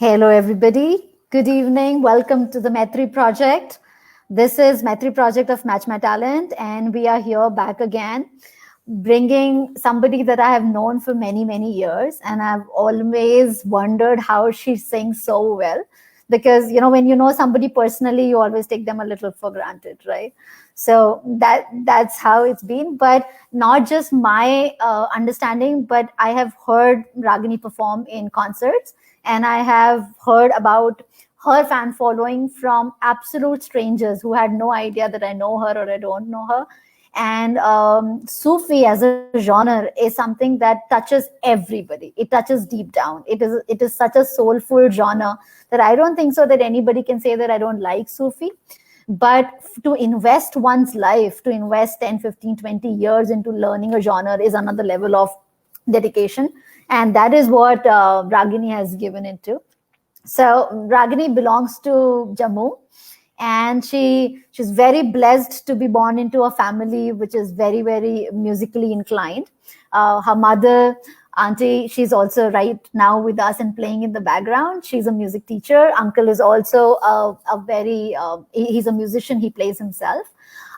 Hello, everybody. Good evening. Welcome to the Maitri Project. This is Maitri Project of Match My Talent, and we are here back again, bringing somebody that I have known for many, many years, and I've always wondered how she sings so well. Because when you know somebody personally, you always take them a little for granted, right? So that's how it's been. But not just my understanding, but I have heard Ragini perform in concerts, and I have heard about her fan following from absolute strangers who had no idea that I know her or I don't know her. And Sufi as a genre is something that touches everybody. It touches deep down. It is such a soulful genre that I don't think so that anybody can say that I don't like Sufi. But to invest one's life, to invest 10, 15, 20 years into learning a genre is another level of dedication. And that is what Ragini has given into. So Ragini belongs to Jammu, and she's very blessed to be born into a family which is very, very musically inclined. Her mother, auntie, she's also right now with us and playing in the background. She's a music teacher. Uncle is also he's a musician. He plays himself.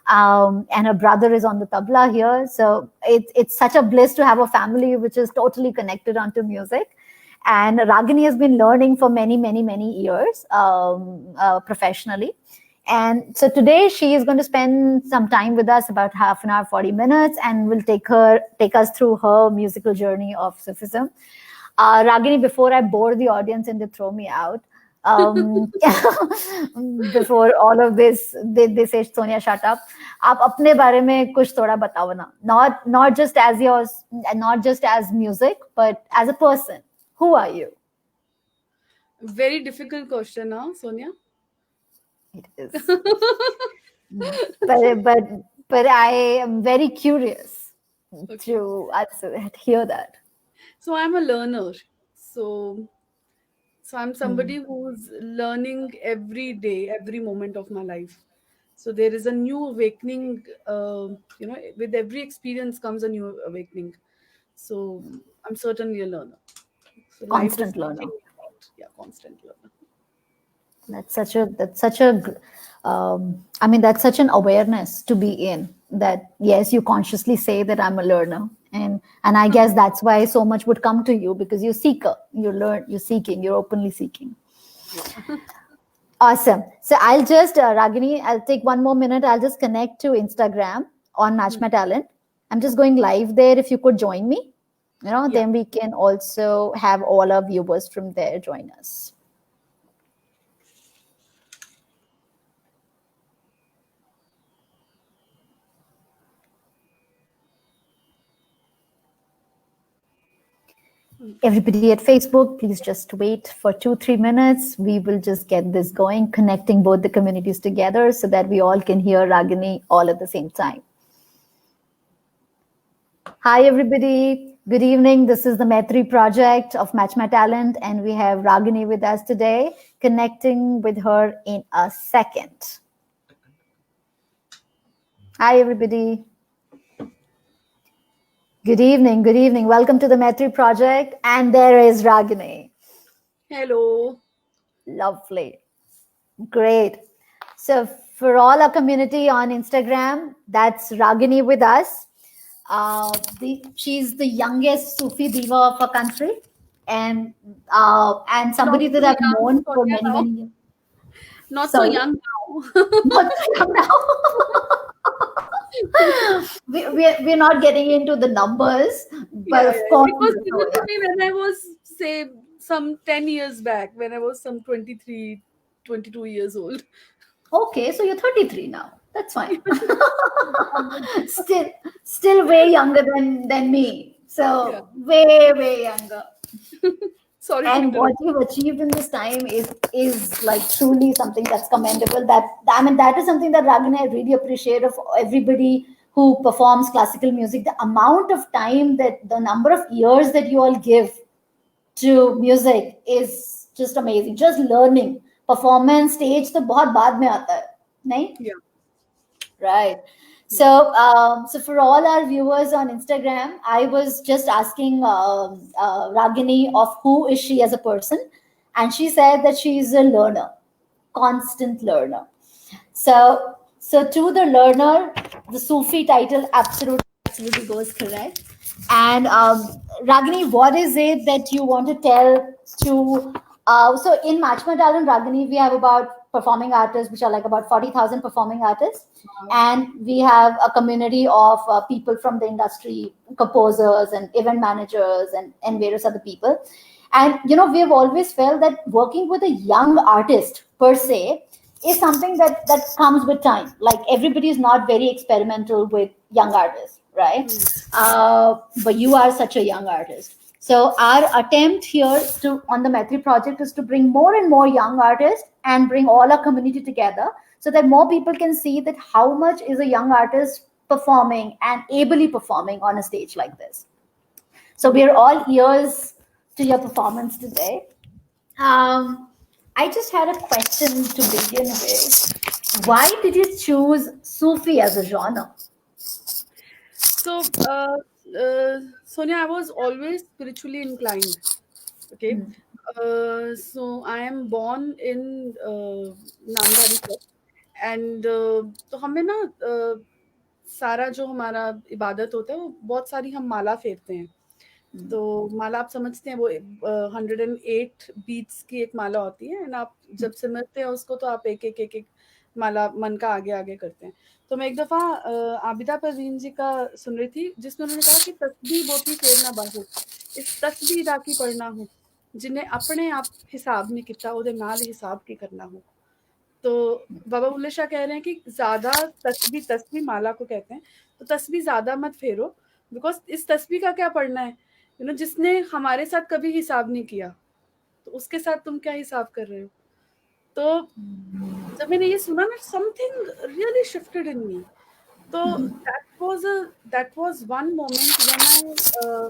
And her brother is on the tabla here. So it's such a bliss to have a family which is totally connected onto music. And Ragini has been learning for many, many, many years professionally. And so today she is going to spend some time with us, about half an hour, 40 minutes, and will take us through her musical journey of Sufism. Ragini, before I bore the audience and they throw me out, before all of this, they say, Sonia, shut up. आप अपने बारे में कुछ थोड़ा बताओ ना. Not just as music, but as a person. Who are you? Very difficult question, huh, Sonia? It is. but I am very curious to hear that. So I'm a learner. So I'm somebody who's learning every day, every moment of my life. So there is a new awakening. With every experience comes a new awakening. So I'm certainly a learner. So life is Constant learner. teaching me a lot. Yeah, constant learner. That's such an awareness to be in, that yes, you consciously say that I'm a learner. And I guess that's why so much would come to you, because you're seeker, you're seeking, you're openly seeking. Yeah. Awesome. So I'll just, Ragini, I'll take one more minute. I'll just connect to Instagram on Match My Talent. I'm just going live there. If you could join me, then we can also have all our viewers from there join us. Everybody at Facebook, please just wait for 2-3 minutes. We will just get this going, connecting both the communities together so that we all can hear Ragini all at the same time. Hi, everybody. Good evening. This is the Maitri Project of Match My Talent, and we have Ragini with us today, connecting with her in a second. Hi, everybody. Good evening. Good evening. Welcome to the Maitri Project. And there is Ragini. Hello. Lovely. Great. So for all our community on Instagram, that's Ragini with us. She's the youngest Sufi diva of our country, and somebody that I've known for many, many years. Not so young now. Not so young now. We're not getting into the numbers, but of course. It was given to me when I was, say, some 10 years back, when I was some 23, 22 years old. Okay, so you're 33 now. That's fine. still way younger than me. So way younger. Sorry. And what you've achieved in this time is like truly something that's commendable. That is something that Ragini, I really appreciate of everybody who performs classical music. The amount of time, that the number of years that you all give to music is just amazing. Just learning, performance, stage, तो बहुत बाद में आता है, नहीं? Yeah. Right. So for all our viewers on Instagram, I was just asking Ragini of who is she as a person. and she said that she is a learner, constant learner. So to the learner, the Sufi title absolutely goes correct. And Ragini, what is it that you want to tell to? So in Matchma Talent, Ragini, we have about performing artists, which are like about 40,000 performing artists, and we have a community of people from the industry, composers and event managers and various other people. And we have always felt that working with a young artist per se is something that comes with time. Like everybody is not very experimental with young artists, right? But you are such a young artist. So our attempt here to on the Maitri project is to bring more and more young artists and bring all our community together so that more people can see that how much is a young artist performing and ably performing on a stage like this. So we are all ears to your performance today. I just had a question to begin with. Why did you choose Sufi as a genre? So, Sonia, I was always spiritually inclined. Okay. So I am born in नामधारी से, and तो हमें ना सारा जो हमारा इबादत होता है वो बहुत सारी हम माला फेरते हैं। तो माला आप समझते हैं वो 108 बीट्स की एक माला होती है, एंड आप जब समझते हैं उसको तो आप एक माला मन का आगे आगे करते हैं। तो मैं एक दफ़ा आबिदा परवीन जी का सुन रही थी जिसमें उन्होंने कहा कि तस्बीह बोती फेरना बाहू, इस तस्बीह दा की पढ़ना हो जिन्हें अपने आप हिसाब नहीं किता ਉਹਦੇ ਨਾਲ हिसाब की करना हो। तो बाबा बुल्ले शाह कह रहे हैं कि ज़्यादा तस्बीह माला को कहते हैं, तो तस्बीह ज़्यादा मत फेरो, बिकॉज़ इस तस्बीह का क्या पढ़ना है? जिसने हमारे साथ कभी हिसाब नहीं किया, तो उसके साथ तुम क्या हिसाब कर रहे हो? तो जब मैंने ये सुना ना, समथिंग रियली शिफ्टेड इन मी। तो that was one moment when I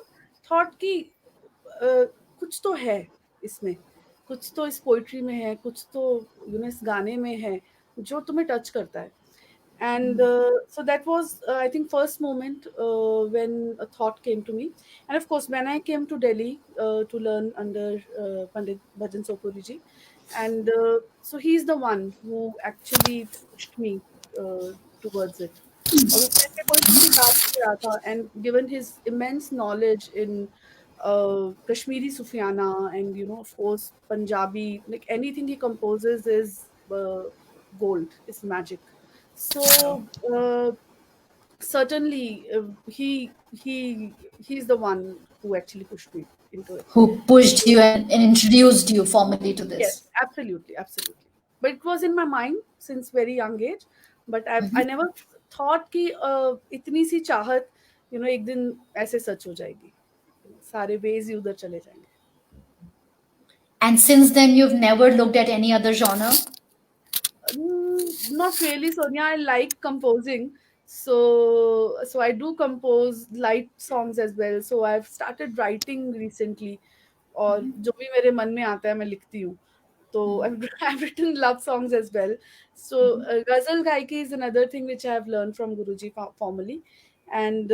thought कि कुछ तो है इसमें, कुछ तो इस पोएट्री में है, कुछ तो इस गाने में है जो तुम्हें टच करता है। And so that was, I think, first moment when a thought came to me. And of course, when I came to Delhi to learn under Pandit Bhajan Sopuri ji, and so he's the one who actually pushed me towards it. और उस time पे कोई किसी बात नहीं रहा था, and given his immense knowledge in Kashmiri Sufiana and of course Punjabi, like anything he composes is gold, is magic. So certainly he's the one who actually pushed me into it. Who pushed you and introduced you formally to this? Yes, absolutely. But it was in my mind since very young age. But I never thought कि इतनी सी चाहत एक दिन ऐसे सच हो जाएगी, सारे ways ही उधर चले जाएंगे। And since then, you've never looked at any other genre? Not really, Sonia. I like composing, so I do compose light songs as well. So I've started writing recently, और जो भी मेरे मन में आता है मैं लिखती हूँ। So I've written love songs as well. So ghazal gaiki is another thing which I have learned from Guruji formally, and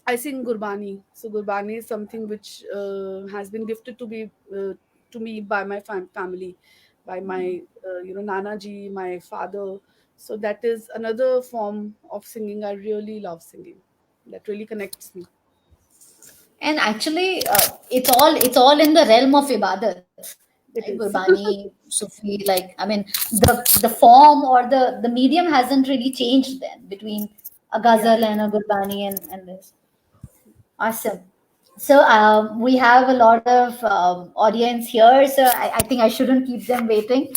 I sing Gurbani. So Gurbani is something which has been gifted to me by my family, by my Nana ji, my father. So that is another form of singing I really love singing. That really connects me. And actually, it's all in the realm of ibadat. It Like is. Gurbani, Sufi, like I mean, the form or the medium hasn't really changed then between a ghazal and a Gurbani and this. Awesome. So we have a lot of audience here, so I think I shouldn't keep them waiting.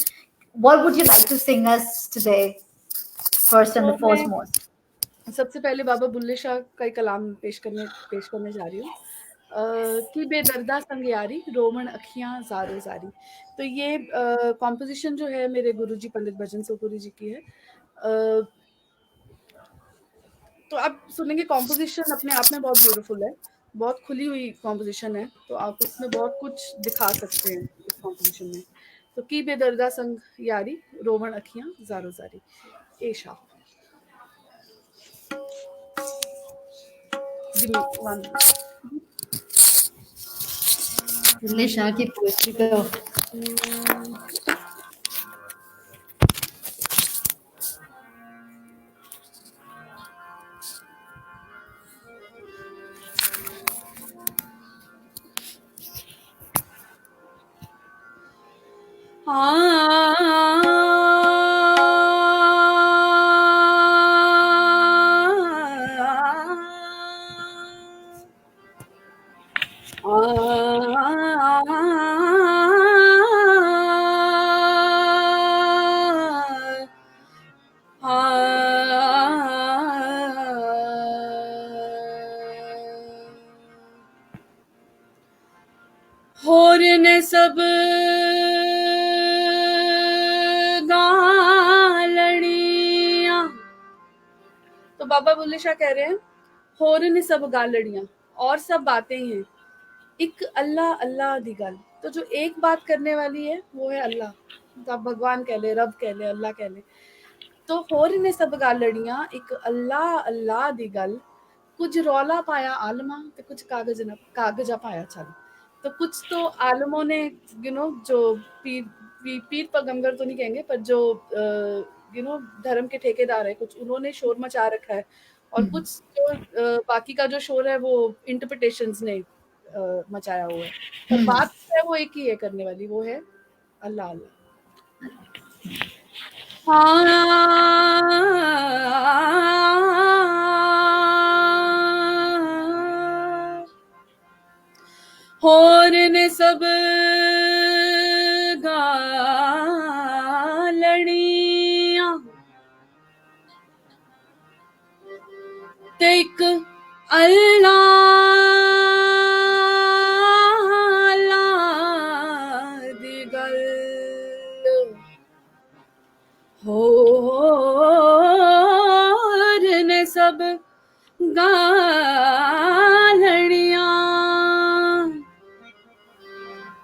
What would you like to sing us today, first and तो the मैं foremost? सबसे पहले बाबा बुल्ले शाह का एक कलाम पेश करने जा रही हूँ। कि बेदर्दा संग यारी रोमन अखियां जारो जारी। तो ये कॉम्पोजिशन जो है मेरे गुरुजी पंडित भजन सोपुरी जी की है। तो आप सुनेंगे, कॉम्पोजिशन अपने आप में बहुत ब्यूटीफुल है, बहुत खुली हुई कॉम्पोजिशन है, तो आप उसमें बहुत कुछ दिखा सकते हैं इस कॉम्पोजिशन में। तो की बेदर्दा संग यारी रोमन अखियां जारो जारी। ए Shah. Give me one. Bulleh Shah की पोएट्री का होर ने सब गालड़ियां। तो बाबा बुल्ले शाह कह रहे हैं होर ने सब गालड़ियां, और सब बातें ही हैं, एक अल्लाह अल्लाह दी गल। तो जो एक बात करने वाली है वो है अल्लाह। तो आप भगवान कह ले, रब कह ले, अल्लाह कह ले। तो होर ने सब गालड़ियां, एक अल्लाह अल्लाह दी गल, कुछ रौला पाया आलमा तो कुछ कागजा पाया चल। तो कुछ तो आलमों ने जो पीर पैगंबर तो नहीं कहेंगे, पर जो धर्म के ठेकेदार है, कुछ उन्होंने शोर मचा रखा है, और कुछ जो बाकी का जो शोर है वो इंटरप्रिटेशंस ने मचाया हुआ है। पर बात है वो एक ही है करने वाली, वो है अल्लाह अल्लाह। होर ने सब गालड़ियां, ते एक अल्लाह दी गल, होर ने सब गालड़ियां,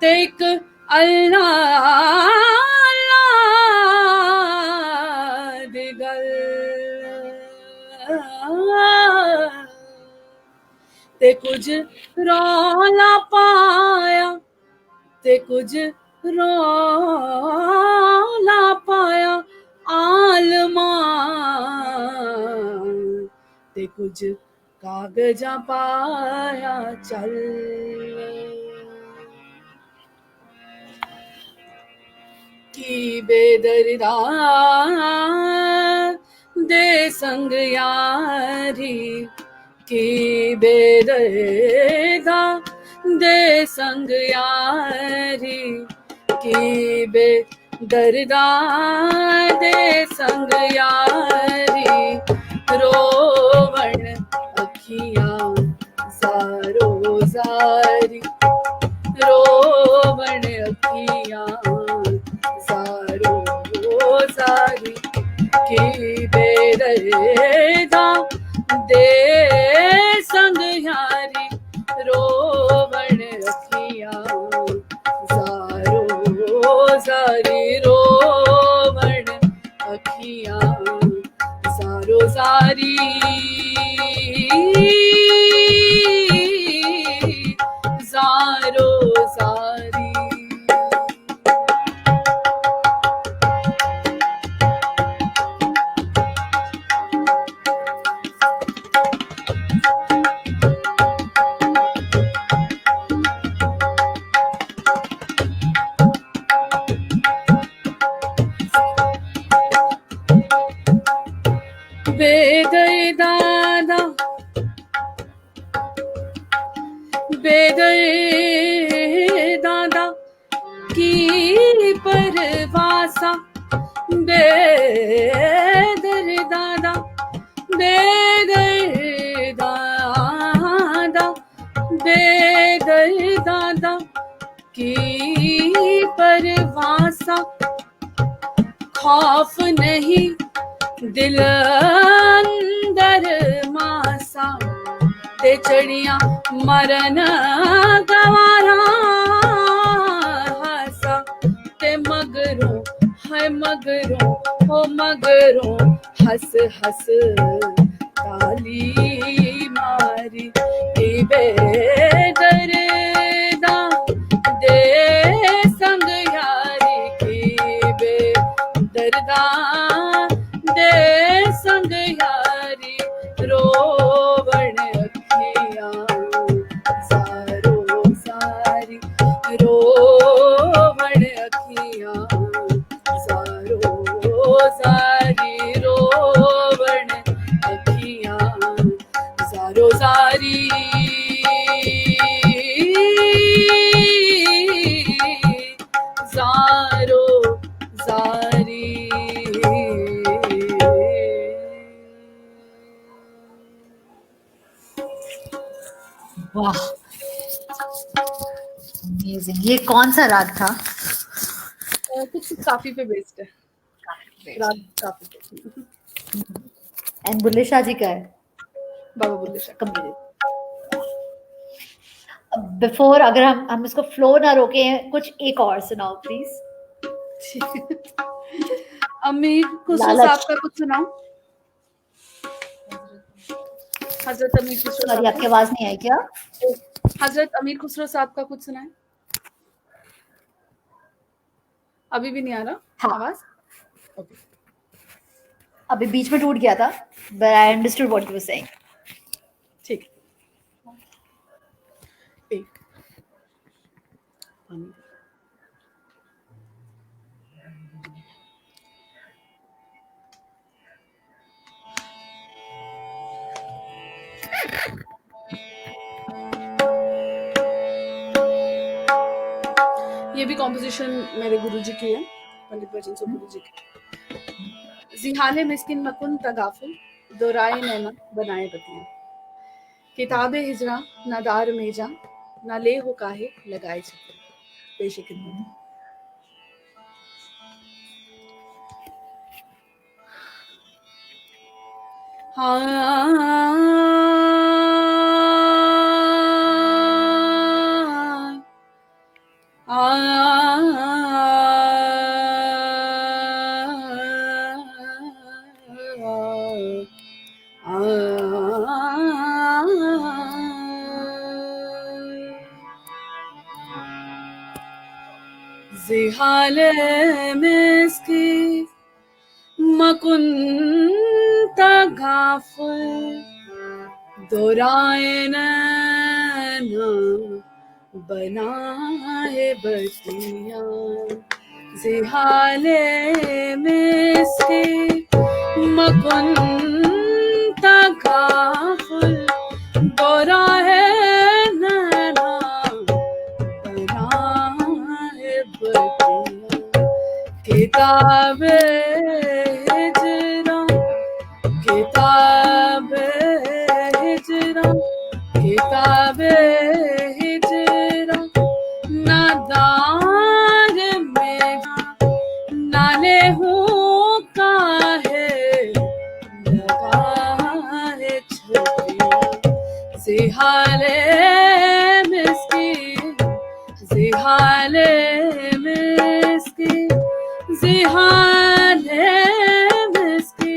ते एक अल्लाह दी गल, ते कुछ रौला पाया, ते कुछ रौला पाया आलमा, ते कुछ कागजा पाया चल। की बेदर्दा दे संग यारी, की बेदर्दा दे संग यारी, की बेदर्दा दे संग यारी, रोवण अखियां ज़ारो ज़ारी, रोवण अखियां ज़ारो ज़ारी, की बेदर्दा दे संग यारी, रोवण अखियां ज़ारो ज़ारी, रोवण अखियां ज़ारो ज़ारी, ज़ारो ज़ारी। बेदर्दा बेदर्दा की परवासा, बेदर्दा बेदर्दा बेदर्दा की परवासा, खौफ नहीं दिल अंदर मासा, ते चढ़ियां मरन गवारा हासा, ते मगरों है मगरों हो मगरों हंस हंस ताली मारी, बेदर्दा Amazing. ये कौन सा राग था? कुछ काफी पे बेस्ड है, राग काफी पे। एंड बुल्ले शाह जी का है? बाबा बुल्ले शाह। बिफोर, अगर हम इसको फ्लो ना रोके, कुछ एक और सुनाओ प्लीज। अमीर खुसरो लालच। साहब का कुछ सुनाओ। हजरत अमीर खुसरो सॉरी, साहब आपकी आवाज नहीं आई क्या? हजरत अमीर खुसरो साहब का कुछ सुनाए। अभी भी नहीं आ रहा हाँ। आवाज? ओके, अभी बीच में टूट गया था, but I understood what you were saying. ठीक है। एक पानी। ये भी कॉम्पोजिशन मेरे गुरुजी की है, पंडित भजन सिंह गुरुजी की। जिहाले मिस्किन मकुन तगाफुल, दोराए नैना बनाए बतिया, किताबे हिजरा ना दार मेजा, ना ले हो काहे लगाए छपे। पेश खिदमत। जिहाले मिस्की मकुन तगाफुल, दोराए नैना बनाए बतिया, जिहाले मिस्की मकुन तगाफुल, दोराए नैना बनाए बतिया, किताबे हिजरा, किताबे हिजरा, किताबे हिजरा, ना दार में नाले हूँ काहे लगाए छपिया, जिहाले मिस्की, जिहाले मिस्की, जिहाले मिस्की।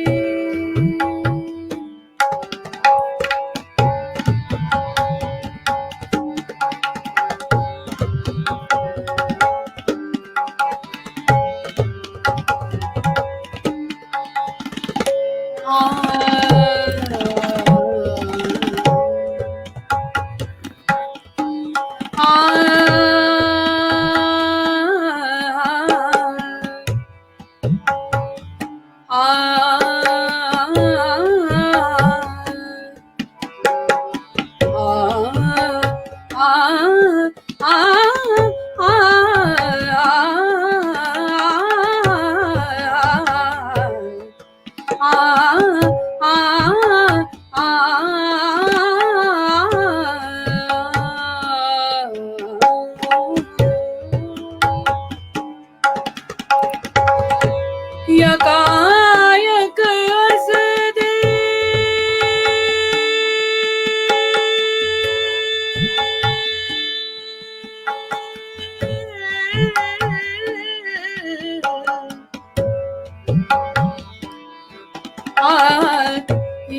यकायक असदे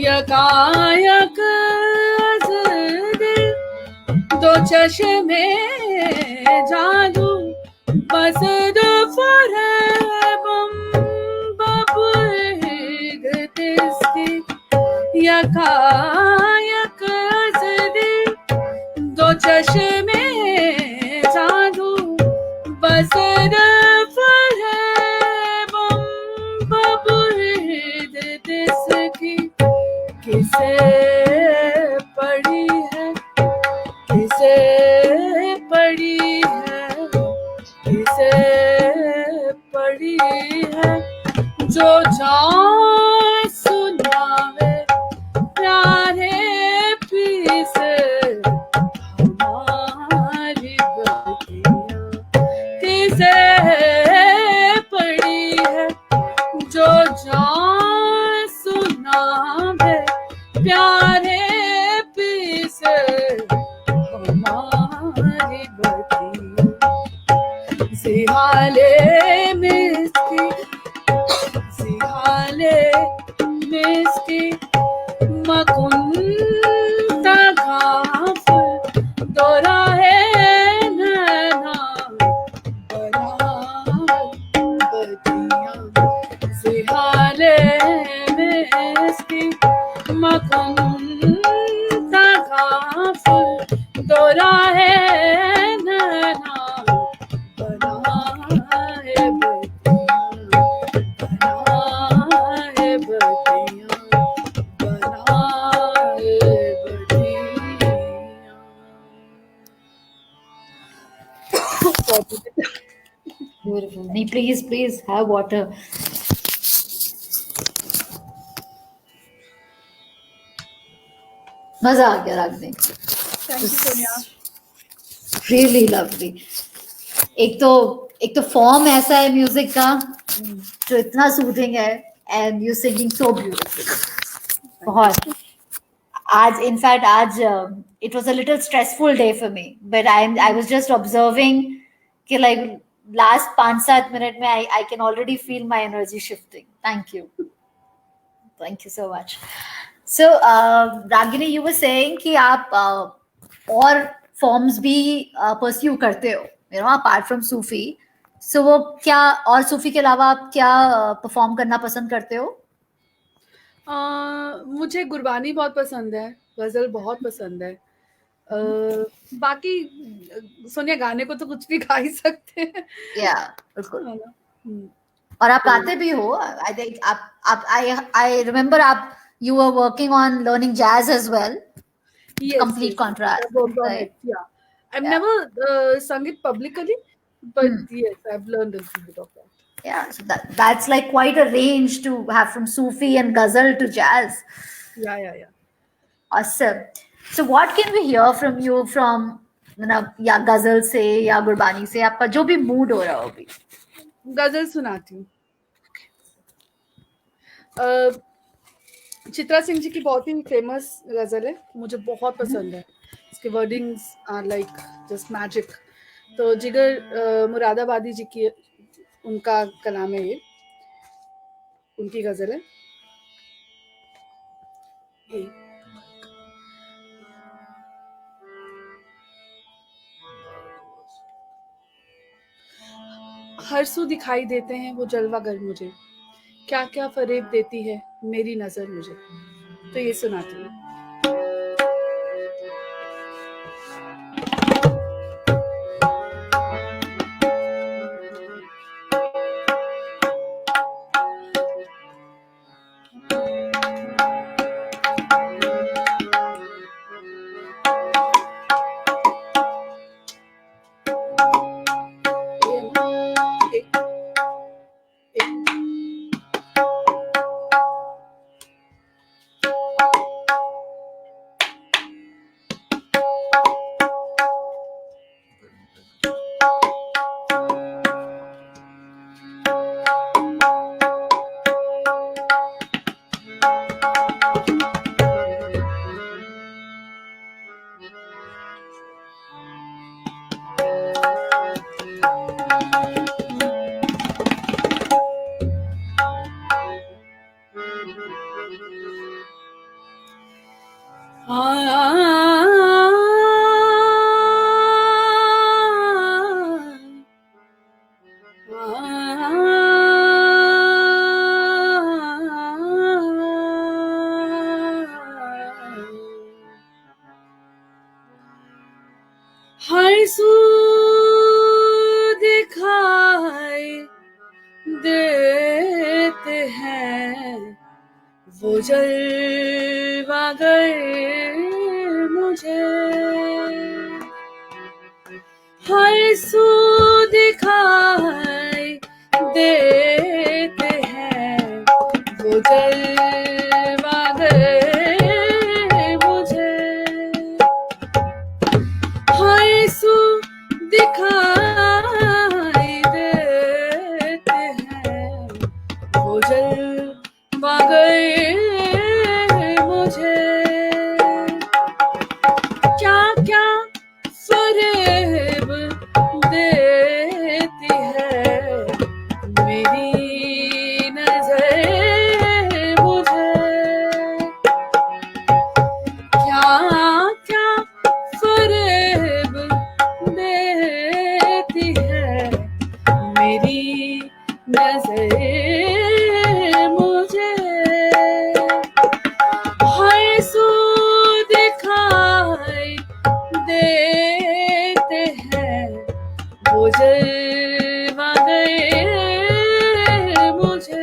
यकायक असदे, दो चश्मे जादू बसद फरेबम बबुर्ग तिस्ती, यकायक असदे, दो चश्मे जादू बसद फरेबम बबुर्ग तिस्ती, किसे पड़ी है, किसे पड़ी है, किसे पड़ी है, जो जाए सुनावे प्यारे पी से हमारे बतिया सिहाले मिस्की सिहाले मिस्की मकुंता घाफ दोरा है नैना बतिया सिहाले मिस्की मकुंता घाफ दोरा है नैना बनाए बनाए बतिया बनाए बतिया Beautiful. Nee, please have water. मजा आ गया Ragini. Thank you Sonia Really lovely. एक तो फॉर्म ऐसा है म्यूजिक का जो इतना सूदिंग है and you singing so beautiful. बहुत. आज इनफैक्ट आज it was a little stressful day for me, but I was just observing कि like last 5-7 minute में I can already feel my energy shifting. Thank you so much. So Ragini, you were saying कि आप और forms भी pursue करते हो, you know, apart from Sufi. So वो क्या और सूफी के अलावा आप क्या परफॉर्म करना पसंद करते हो? मुझे गुरबानी बहुत पसंद है, गजल बहुत पसंद है. बाकी सोनिया गाने को तो कुछ भी गा ही सकते हैं. या बिल्कुल. है ना. और आप गाते भी हो. आई थिंक आप आई रिमेम्बर आप you were working on learning jazz as well. Yes, Complete contrast. I've worked on Right. it. Yeah, I've Yeah. never sung it publicly, but yes, I've learned a little bit of that. Yeah, so that's like quite a range to have from Sufi and ghazal to jazz. Yeah. Awesome. So what can we hear from you from या ghazal से या गुरबानी से आपका जो भी mood हो रहा हो अभी? गजल सुनाती हूँ. चित्रा सिंह जी की बहुत ही फेमस गजल है, मुझे बहुत पसंद है. इसके wordings are like just magic. तो जिगर मुरादाबादी जी की उनका कलाम है, ये उनकी गजल है. हर सू दिखाई देते हैं वो जलवागर मुझे, क्या क्या फरेब देती है मेरी नजर मुझे. तो ये सुनाती हूँ. हर सू दिखाई देते हैं वो जलवागर मुझे, हर सू दिखाई देते हैं वो जलवागर मुझे, हर सू दिखाई देते हैं वो जलवागर मुझे, क्या क्या फरेब जलवा गए मुझे।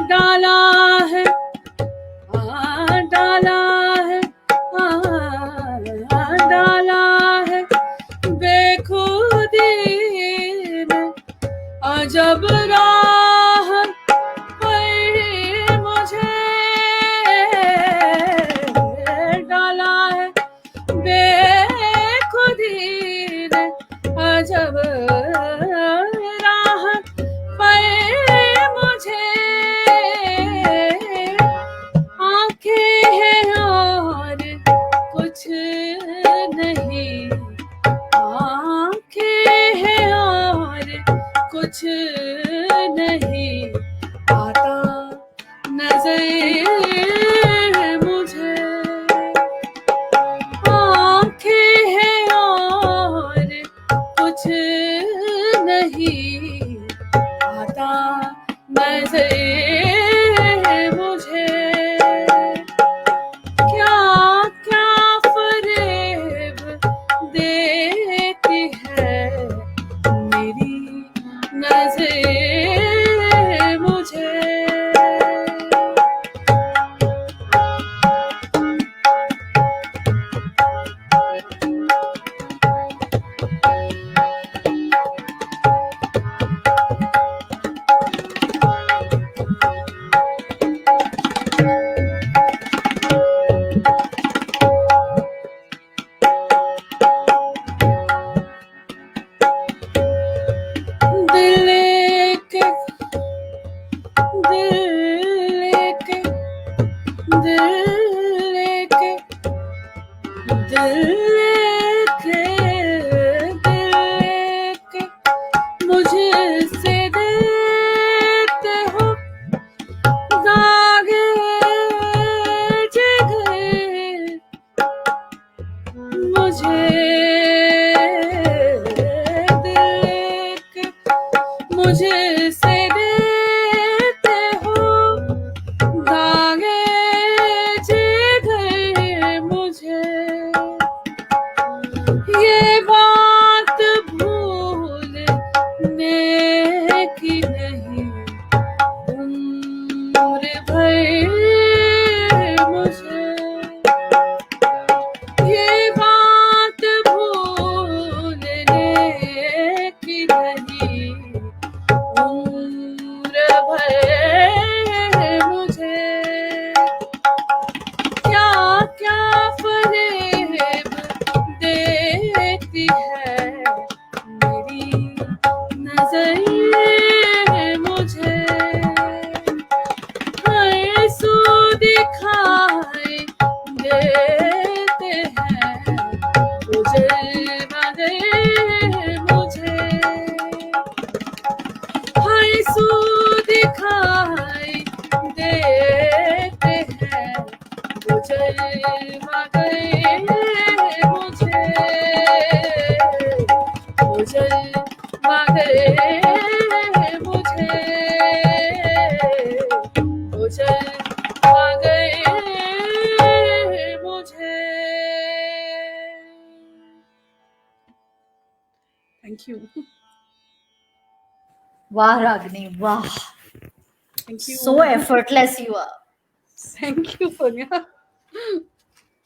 डाला है डाला है बेखुदी ने अजब राह पर मुझे। डाला है बेखुदी ने अजब राह पर मुझे। आंखें हैं और कुछ नहीं, आंखें हैं और कुछ नहीं, आता नजर मुझे। आंखें हैं और कुछ नहीं, आता नजर मुझे। क्या क्या फरेब देती है मेरी नजर मुझे। दिल के दिल के दिल के दिल के मुझसे देते हो दागे जिगर मुझे। दिल के मुझसे देते हो दागे जिगर मुझे। ये बात भूलने की नहीं, उम्र भर मुझे। ये बात भूलने की नहीं, उम्र भर मुझे। क्या क्या फरेब देती है मेरी नजर मुझे। हर सू दिखाई देते हैं वो जलवा गए मुझे। हर सू दिखाई देते हैं वो जलवा गए मुझे। वो जलवा गए मुझे। वो जलवा गए मुझे। Thank you. वाह रागनी, वाह, thank you. so effortless you are. Thank you Sonia.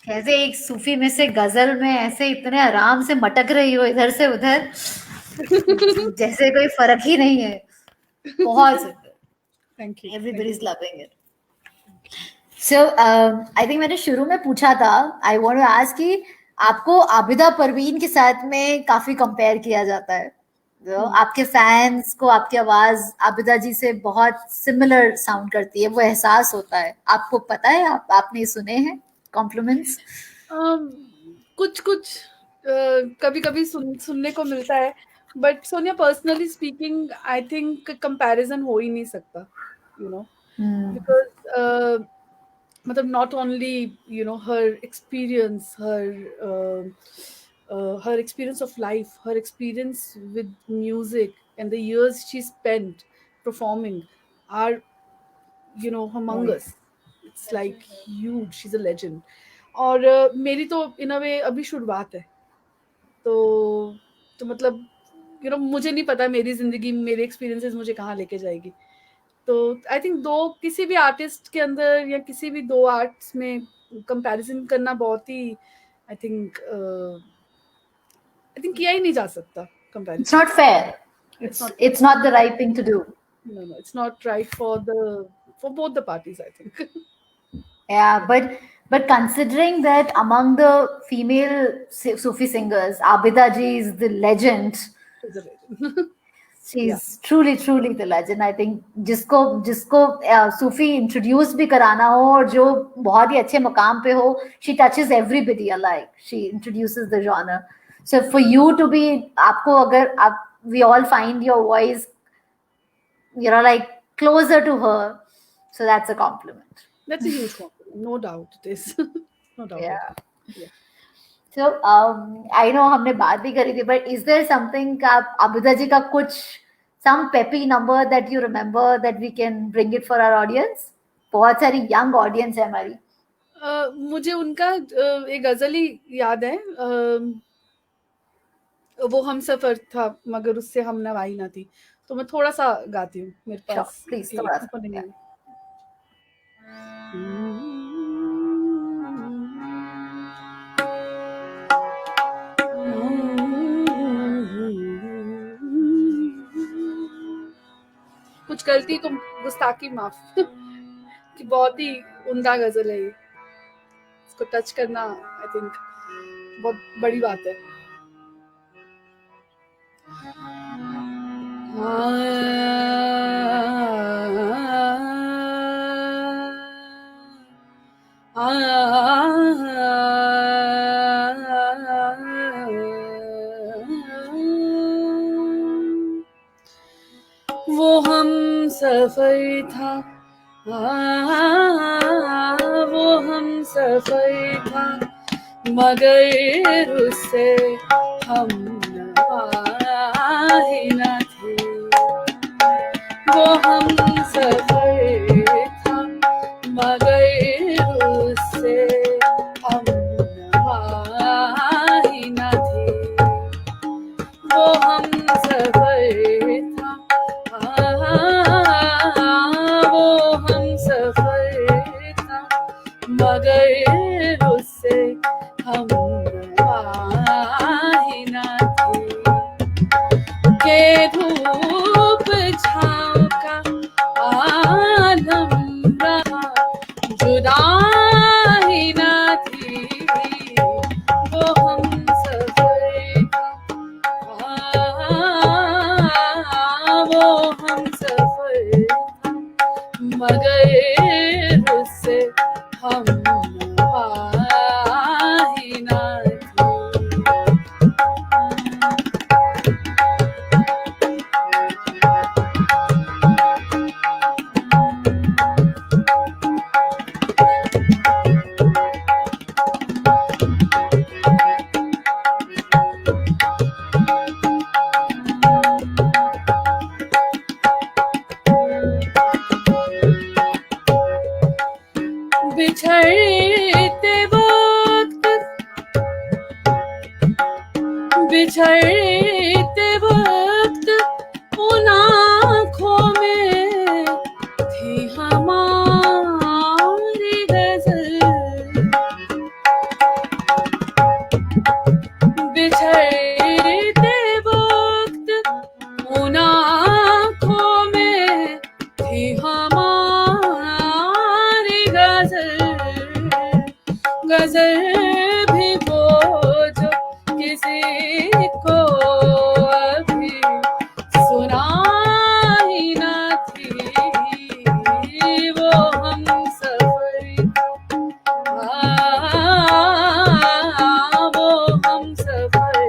कैसे एक सूफी में से गजल में ऐसे इतने आराम से मटक रही हो इधर से उधर, जैसे कोई फर्क ही नहीं है। बहुत सुंदर, thank you. everybody is loving it. So I think मैंने शुरू में पूछा था, I want to ask कि आपको आबिदा परवीन के साथ में काफी कंपेयर किया जाता है। आपके फैंस को आपकी आवाज आबिदा जी से बहुत सिमिलर साउंड करती है, वो एहसास होता है। आपको पता है, आपने सुने हैं कॉम्प्लीमेंट्स? कुछ कुछ कभी कभी सुनने को मिलता है, but Sonia personally speaking I think comparison हो ही नहीं सकता, यू नो, बिकॉज मतलब not only, you know, her experience, her her experience of life, her experience with music, and the years she spent performing are, humongous. It's like huge. She's a legend. और मेरी तो इन अ वे अभी शुरुआत है, तो मतलब मुझे नहीं पता मेरी जिंदगी, मेरे एक्सपीरियंसेस मुझे कहाँ लेके जाएगी। तो आई थिंक दो किसी भी आर्टिस्ट के अंदर या किसी भी दो आर्ट्स में कंपैरिजन करना बहुत ही आई थिंक किया ही नहीं जा सकता It's comparison. not fair. It's not the right thing to do. No, it's not right for both the parties, I think. Yeah, but considering that among the female Sufi singers, Abida ji is the legend. She's a legend. She's truly the legend. I think जिसको सूफी introduce भी कराना हो और जो बहुत ही अच्छे मकाम पे हो, she touches everybody alike. She introduces the genre. So for you to be, आपको अगर आप, we all find your voice, like closer to her. So that's a compliment. That's a huge compliment. No doubt it is. No doubt. Yeah. Yeah. So I know हमने बात भी करी थी, but is there something Abida ji का कुछ some peppy number that you remember that we can bring it for our audience? बहुत सारी young audience है हमारी. मुझे उनका एक गजल ही याद है, वो हम सफर था मगर उससे हम नवाई ना थी, तो मैं थोड़ा सा गाती हूँ, मेरे पास Sure, please, थोड़ा सा. नहीं है। कुछ गलती तो गुस्ताखी माफ कि बहुत ही उम्दा गजल है ये, इसको टच करना आई थिंक बहुत बड़ी बात है। वो हम सफर था, वो हम सफर था मगर उससे हम नवाए न थे। वो हम सफर था मगर उससे हम नवाए न थे। वो हम सफर था, वो हम सफर था मगर उससे हम नवाए न थे। के धूप छाँव का आलम रहा, जुदा ही न थी। वो हम सफर था, वो हम सफर था मगर उससे हम नवाए न थे। बिछड़ते वक्त, बिछड़ते वक्त उन आँखों में थी हमारी गजल। बिछड़ते वक्त उन आँखों में थी हमारी गजल। गजल भी वो जो किसी को अभी सुनाई न थी। वो हम सफर था, वो हम सफर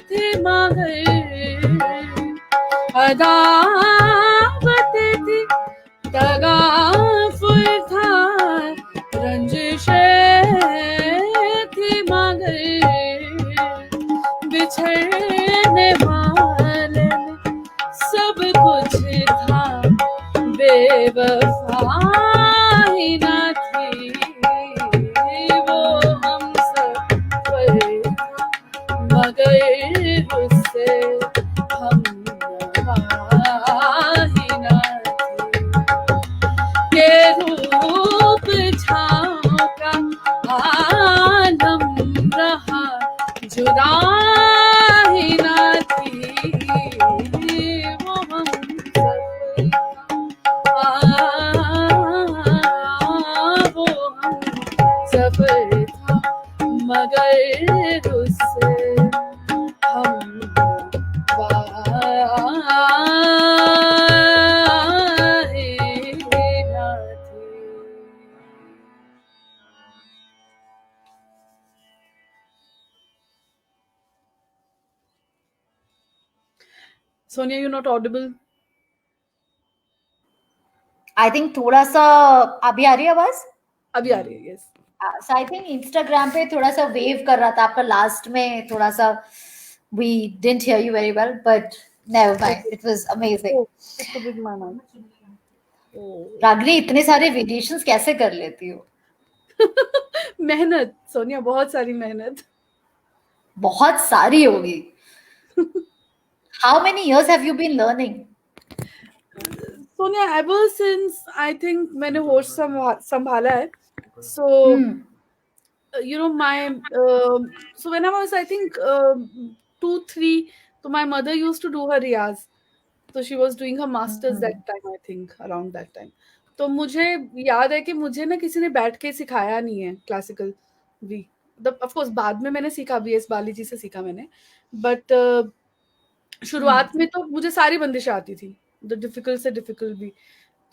थे मगर अदावत थी, तगाफुल था, रंजिशें थी मगर बिछड़ने वाले सब कुछ था, बेवफाई न थी वो हम सफर था, मगर उससे हम नवाही न थी। के रूप छाँव का आलम रहा, जुदा ही न थी वो हम सफर था, वो हम सफर था, मगर उससे हम वाहे न थे। Sonia, you're not audible. I think थोड़ा सा अभी आ रही है आवाज? अभी आ रही है, yes. So I think Instagram पे थोड़ा सा वेव कर रहा था आपका लास्ट में थोड़ा सा we didn't hear you very well but never mind, it was amazing. Oh, it's a big man. Oh. रागनी इतने सारे वेरिएशंस कैसे कर लेती हो? मेहनत सोनिया, बहुत सारी मेहनत. बहुत सारी होगी. How many years have you been learning? Sonia, ever since I think मैंने होश संभाला है. So you know my so when I was I think 2-3, so my mother used to do her riyaz. So she was doing her masters that time, I think around that time. तो मुझे याद है कि मुझे ना किसी ने बैठ के सिखाया नहीं है क्लासिकल भी. ऑफ कोर्स बाद में मैंने सीखा, बीएस बाली जी से सीखा मैंने, बट शुरुआत में तो मुझे सारी बंदिशें आती थी, द डिफिकल्ट से डिफिकल्ट भी.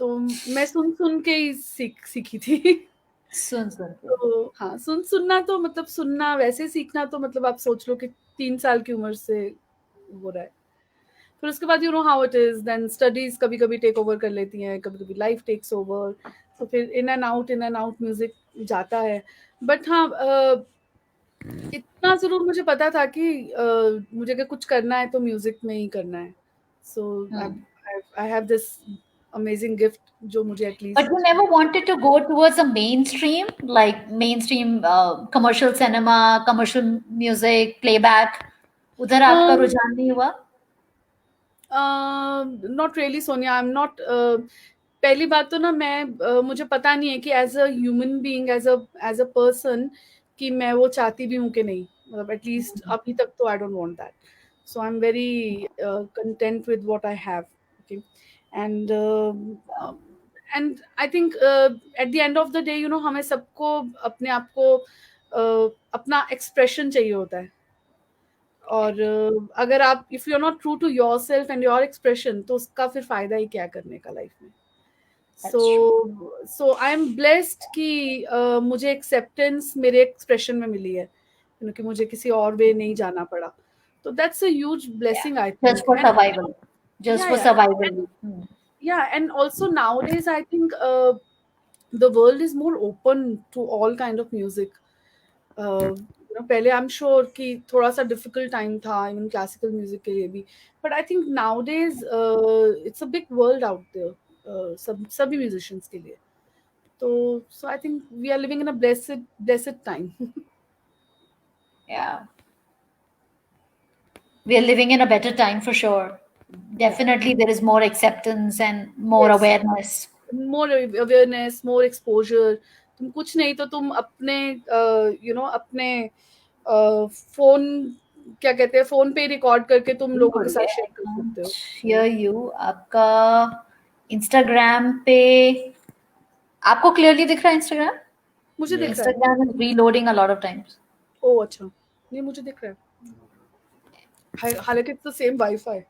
तो मैं सुन सुन के ही सीखी थी. सुन के. तो हाँ, सुनना तो मतलब सुनना, वैसे सीखना तो मतलब आप सोच लो कि 3 साल की उम्र से हो रहा है. फिर उसके बाद you know how it is, then studies कभी कभी टेक ओवर कर लेती हैं, कभी कभी लाइफ टेक्स ओवर, तो फिर इन एंड आउट म्यूजिक जाता है. बट हाँ, इतना जरूर मुझे पता था कि मुझे अगर कुछ करना है तो म्यूजिक में ही करना है. So I have this amazing gift जो मुझे at least. But you never wanted to go towards a mainstream, like mainstream commercial cinema, commercial music, playback. उधर आपका रुझान नहीं हुआ? Not really Sonia, I am not. पहली बात तो ना मैं मुझे पता नहीं है कि as a human being, as a person, कि मैं वो चाहती भी हूँ कि नहीं. मतलब एटलीस्ट अभी तक तो I don't want that. So I am very content with what I have. Okay. And I think at the end of the day, you know, हमें सबको अपने आप को अपना एक्सप्रेशन चाहिए होता है. और अगर आप if you are not true to yourself and your expression, तो उसका फिर फायदा ही क्या करने का लाइफ में. सो आई एम ब्लेस्ड कि मुझे एक्सेप्टेंस मेरे एक्सप्रेशन में मिली है, क्योंकि मुझे किसी और वे नहीं जाना पड़ा. तो that's a huge blessing, I think. Just for survival. Just for survival. Yeah, and also nowadays I think the world is more open to all kind of music. You know, पहले आई एम श्योर कि थोड़ा सा difficult time था even classical music के लिए भी, but I think nowadays it's a big world out there, सभी musicians के लिए. तो so I think we are living in a blessed time. Yeah. We are living in a better time for sure. Definitely, there is more acceptance and more Yes. awareness. More awareness, more exposure. तुम कुछ नहीं तो तुम अपने you know अपने phone, क्या कहते हैं, फोन पे रिकॉर्ड करके तुम लोगों के साथ शेयर कर सकते हो. Hear you. आपका Instagram पे आपको क्लियरली दिख रहा है Instagram? मुझे दिख रहा है. Instagram is reloading a lot of times. ओह अच्छा, नहीं मुझे दिख रहा है. हालांकि इट्स द सेम वाईफाई.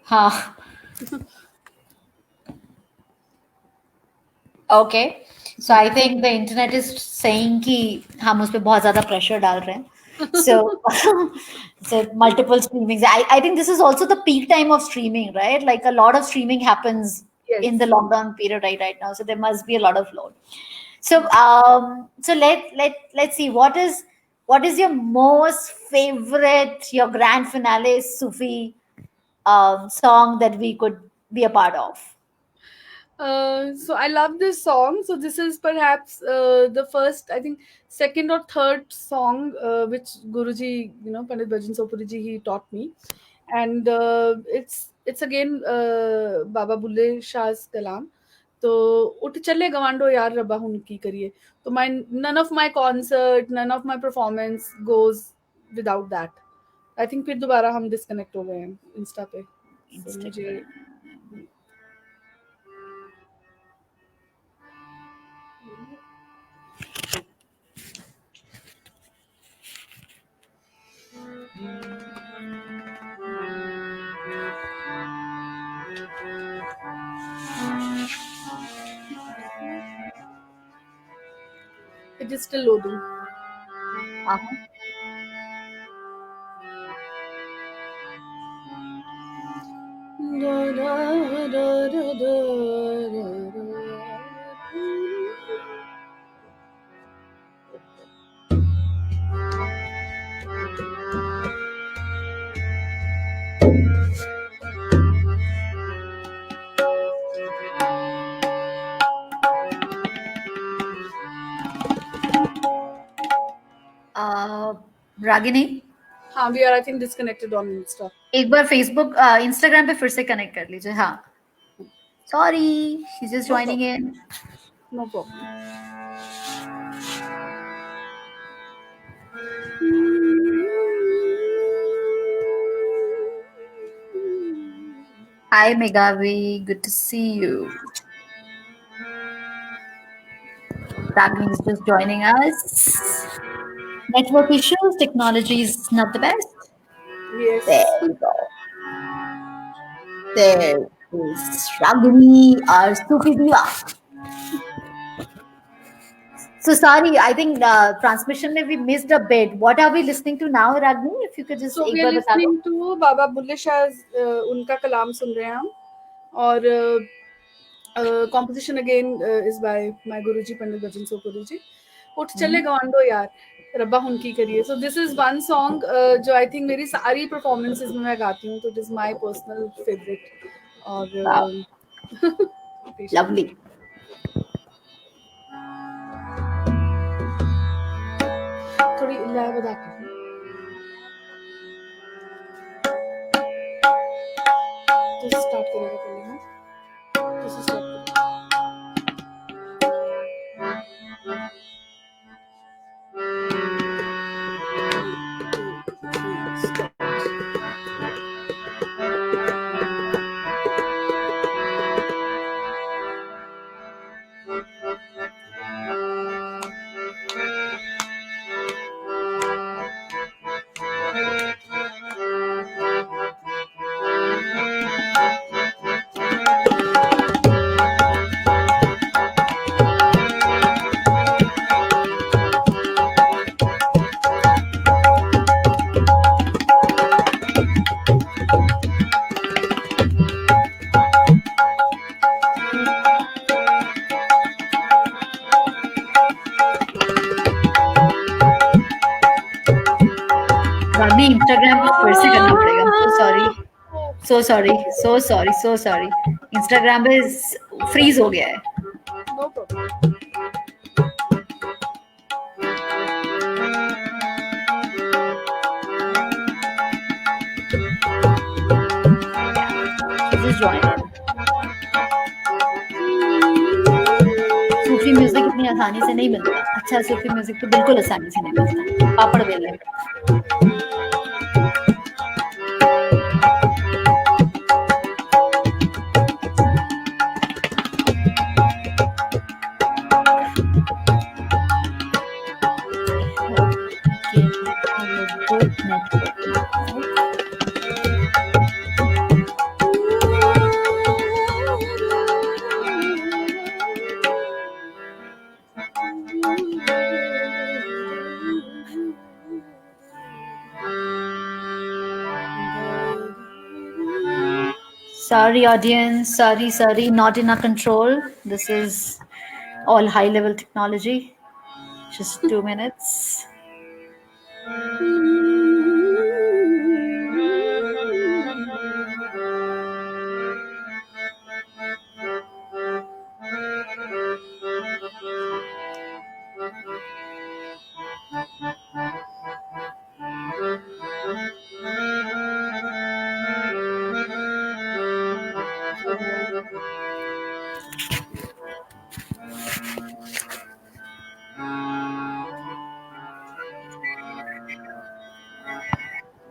हाँ. Okay. So I think the internet is saying कि हम उस पे बहुत ज़्यादा pressure डाल रहे हैं. So, so multiple streamings. I think this is also the peak time of streaming, right? Like a lot of streaming happens in the Yes. lockdown period right now. So there must be a lot of load. So so let's see what is your most favorite, your grand finale Sufi song that we could be a part of. So I love this song. So this is perhaps the first, I think, second or third song which Guruji, Pandit Bhajan Sopuri ji, he taught me, and it's again Baba Bulle Shah's kalam. तो उठ चले गवांडो यार रब्बा हुन की करिए. तो my none of my concert, none of my performance goes without that. I think फिर दोबारा हम डिस्कनेक्ट हो गए हैं इंस्टा पे. So मुझे it is still loading. Uh-huh. Da, da, da, da, da, da, Ragini हाँ, we are I think disconnected on Insta. एक बार फेसबुक इंस्टाग्राम पे फिर से कनेक्ट कर लीजिए. हाँ, sorry, she is just joining in. No problem. Hi Megavi, good to see you. Ragini is just joining us. Network issues, technology is not the best. Yes. There we go. There is Ragini, our Sufi diva. So sorry, I think transmission में we missed a bit. What are we listening to now, Ragini? If you could just So एक we are बार बता दो. listening to Baba Bulle Shah's उनका कलाम सुन रहे हैं हम. और composition again is by my Guruji Pandit Bhajan Sopuri ji. उठ चले गवांडो यार रब्बा हुन की करिए. So this is one song जो I think मेरी सारी performances में मैं गाती हूँ. So it is my personal favorite. और Lovely. थोड़ी लय बजा के. This start करेगा पहले ना. This is start करेगा. Ragini Instagram पे फिर से करना पड़ेगा. So sorry. Instagram पे freeze हो गया है. No problem. Just join in. Sufi music इतनी आसानी से नहीं मिलता. अच्छा सूफी म्यूजिक तो बिल्कुल आसानी से नहीं मिलता. पापड़ बेल ले. Sorry, audience. Sorry. Not in our control. This is all high level technology. Just 2 minutes.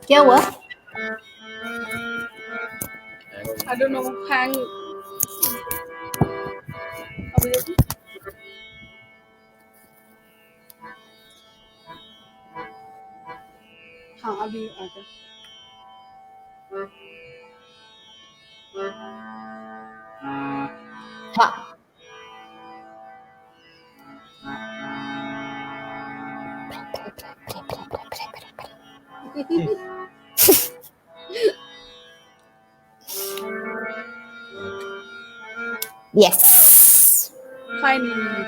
क्या हुआ? I don't know. Hang. अभी देखो. हाँ अभी आ गया. हाँ. Yes. Finally.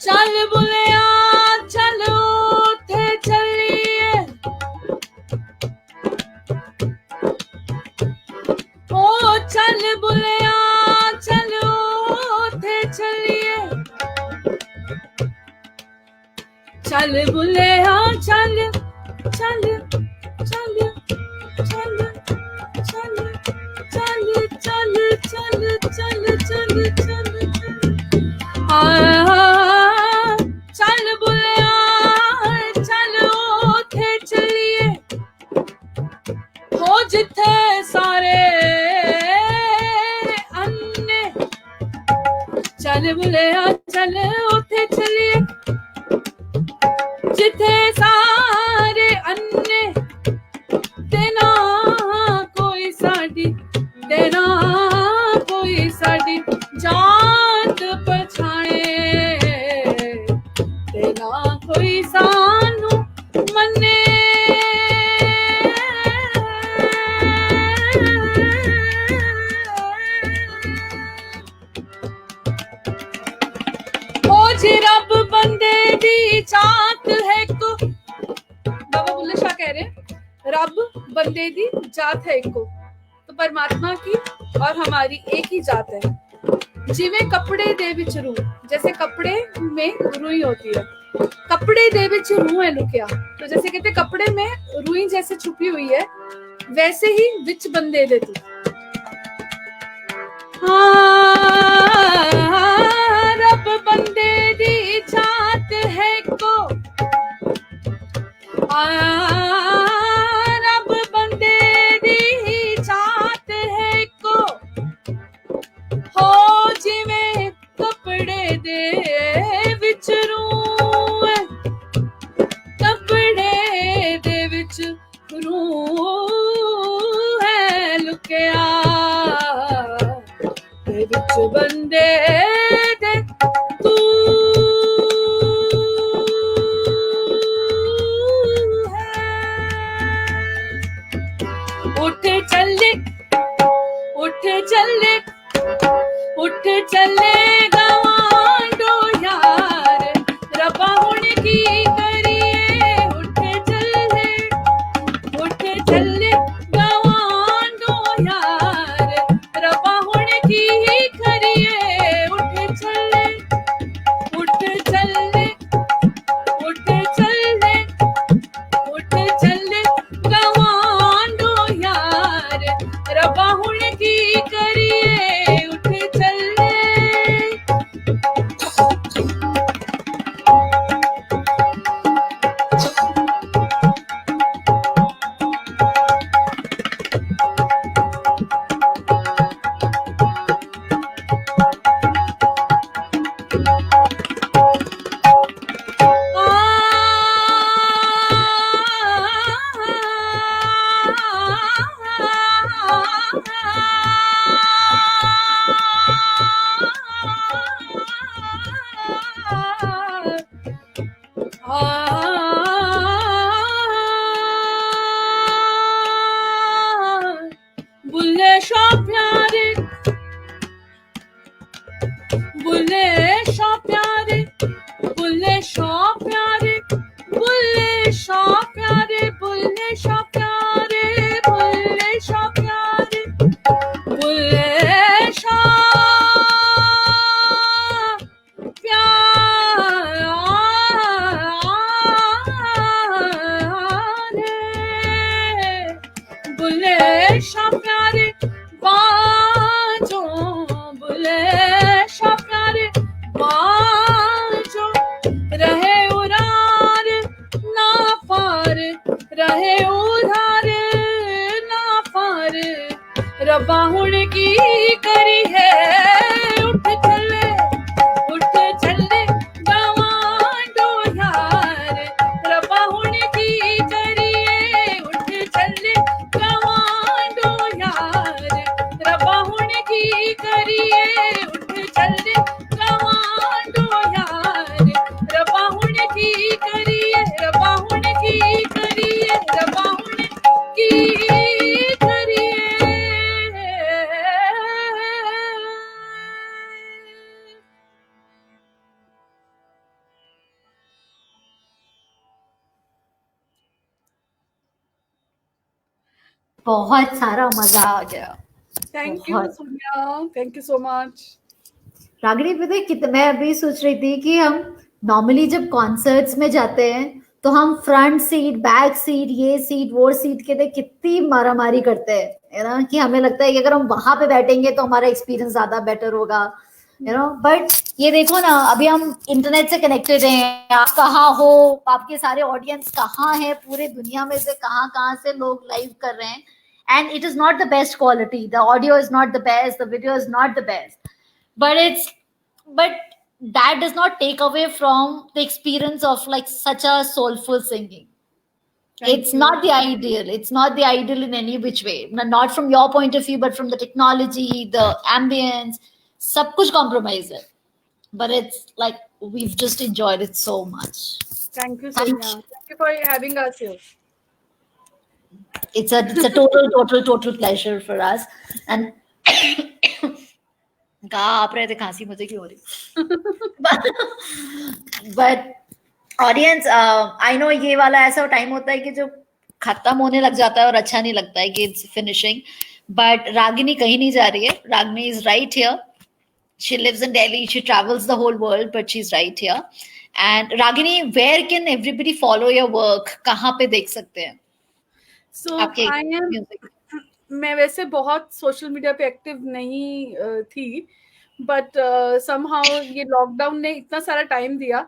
चल बुलिया चलो थे चलिए ओ चल बुलिया चलो थे चलिए चल बुलिया चल चल चल चल चल चल चल चल चल चल चल चल बुलिया चलो थे चलिए हो जिथे सारे अन्ने चल बुलिया चल उथे चलिए जिथे सारे अन्ने देना कोई साडी देना कोई साडी जात पछाणे देना कोई सानू मन्ने ओ जी रब बंदे दी जात है को बाबा बुल्ले शाह कह रहे रब बंदे दी जात है को तो परमात्मा की और हमारी एक ही जात है जिवे कपड़े दे विच रूह जैसे कपड़े में रूई होती है कपड़े दे विच रूह है लुकिया तो जैसे कहते कपड़े में रूई जैसे छुपी हुई है वैसे ही विच बंदे दे तू रब बंदे दी जात है को रब बंदे दी जात है को हो जिवें कपड़े दे विच रूह कपड़े दे विच रूह है लुकिया दे विच बंदे दे तू उठ चले उठ चले उठ चले गवांडो यार रबा हुण की की करिए उठ चले उठ चले उठ चले उठ चले गवांडो यार रबा हुण की करिए उठ चले बुल्ले शाह प्यारे बुल्ले शाह प्यारे बुल्ले शाह प्यारे बुल्ले शाह प्यारे बुल्ले शाह प्यारे बुल्ले शाह प्यारे बुल्ले शाह प्यारे बुल्ले शाह प्यारे बाजो बुल्ले शाह प्यारे बाजो रहे उधार ना पार रहे उधार ना पार रब्बा हुण की करी है उठ चले गवांडो यार रब्बा हुण की करिए उठ चले गवांडो यार रब्बा हुण की करिए उठ चले गवांडो यार रब्बा हुण की करिए रब्बा हुण की करिए रब्बा हुण की करिए बहुत सारा मजा आ गया. थैंक यू बहुत. Sonia thank you so much Ragini पता है कितना, मैं अभी सोच रही थी कि हम नॉर्मली जब कॉन्सर्ट्स में जाते हैं तो हम फ्रंट सीट, बैक सीट, ये सीट, वो सीट के लिए कितनी मारामारी करते हैं, है ना, कि हमें लगता है कि अगर हम वहां पे बैठेंगे तो हमारा एक्सपीरियंस ज्यादा बेटर होगा, यू नो. बट ये देखो ना, अभी हम इंटरनेट से कनेक्टेड हैं, आप कहाँ हो, आपके सारे ऑडियंस कहाँ है, पूरे दुनिया में से कहाँ कहाँ से लोग लाइव कर रहे हैं. And it is not the best quality, the audio is not the best, the video is not the best, but that does not take away from the experience of like such a soulful singing. It's not the ideal, it's not the ideal in any which way, not from your point of view, but from the technology, the ambience, sab kuch compromise hai. But it's like we've just enjoyed it so much. Thank you, Sonia. Thank you for having us here. It's a total pleasure for us. And आप रहे थे, खांसी मुझे क्यों हो रही. But audience, I know ये वाला ऐसा टाइम होता है कि जो खत्म होने लग जाता है और अच्छा नहीं लगता है कि इट्स फिनिशिंग. बट रागिनी कहीं नहीं जा रही है. Ragini is right here. She lives in Delhi. She travels the whole world, but she's right here. And Ragini, where can everybody follow your work? कहाँ पे देख सकते हैं? So I am. मैं वैसे बहुत सोशल मीडिया पे एक्टिव नहीं थी, बट somehow ये लॉकडाउन ने इतना सारा टाइम दिया,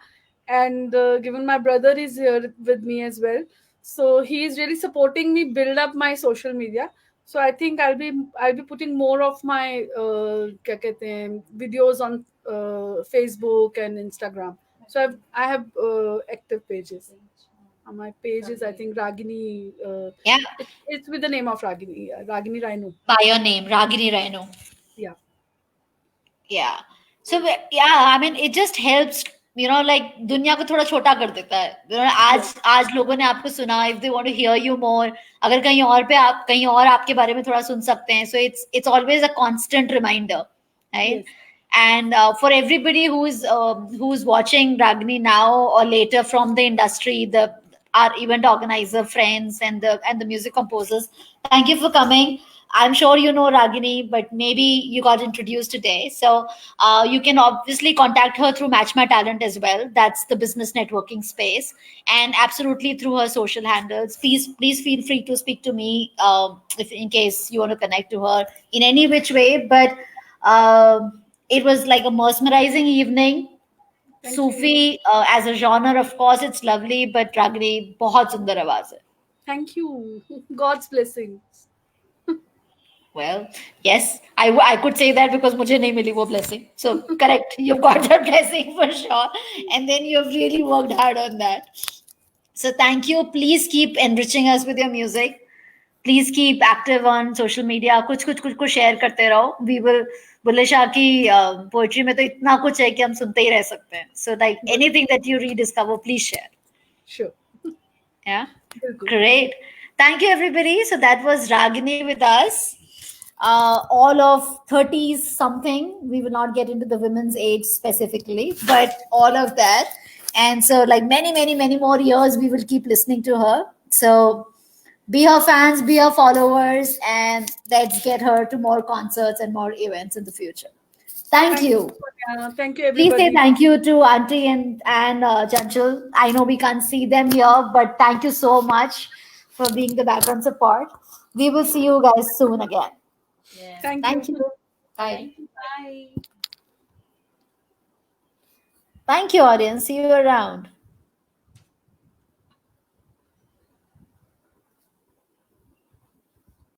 and given my brother is here with me as well, so he is really supporting me build up my social media. So I think I'll be putting more of my क्या कहते हैं videos on Facebook and Instagram. So I have active pages. On my page is I think Ragini. Yeah, it's with the name of Ragini. Ragini Raino. By your name, Ragini Raino. Yeah. Yeah. So yeah, I mean it just helps, you know, like दुनिया को थोड़ा छोटा कर देता है. You know, आज लोगों ने आपको सुना. If they want to hear you more, अगर कहीं और पे आप कहीं और आपके बारे में थोड़ा सुन सकते हैं. So it's always a constant reminder, right? Yes. And for everybody who's watching Ragini now or later from the industry, our event organizer friends and the music composers, thank you for coming. I'm sure you know Ragini, but maybe you got introduced today. So you can obviously contact her through Match My Talent as well. That's the business networking space, and absolutely through her social handles. Please feel free to speak to me if in case you want to connect to her in any which way. But it was like a mesmerizing evening. Thank you. Sufi as a genre, of course, it's lovely, but Ragini, बहुत सुंदर आवाज है. Thank you. God's blessings. Well, yes, I could say that because मुझे नहीं मिली वो blessing. So correct, you've got that blessing for sure, and then you've really worked hard on that. So thank you. Please keep enriching us with your music. Please keep active on social media. कुछ share करते रहो. We will. Bulleh Shah की poetry में तो इतना कुछ है कि हम सुनते ही रह सकते हैं. So like anything that you rediscover, please share. Sure. Yeah. Bilkul. Great. Thank you, everybody. So that was Ragini with us. All of 30s something. We will not get into the women's age specifically, but all of that. And so, like many more years, we will keep listening to her. So be her fans, be her followers, and let's get her to more concerts and more events in the future. Thank you. Sonia. Thank you, Please say everybody. thank you to Auntie and Chanchal. I know we can't see them here, but thank you so much for being the background support. We will see you guys soon again. Yeah. Thank you. Bye. Bye. Thank you, audience. See you around.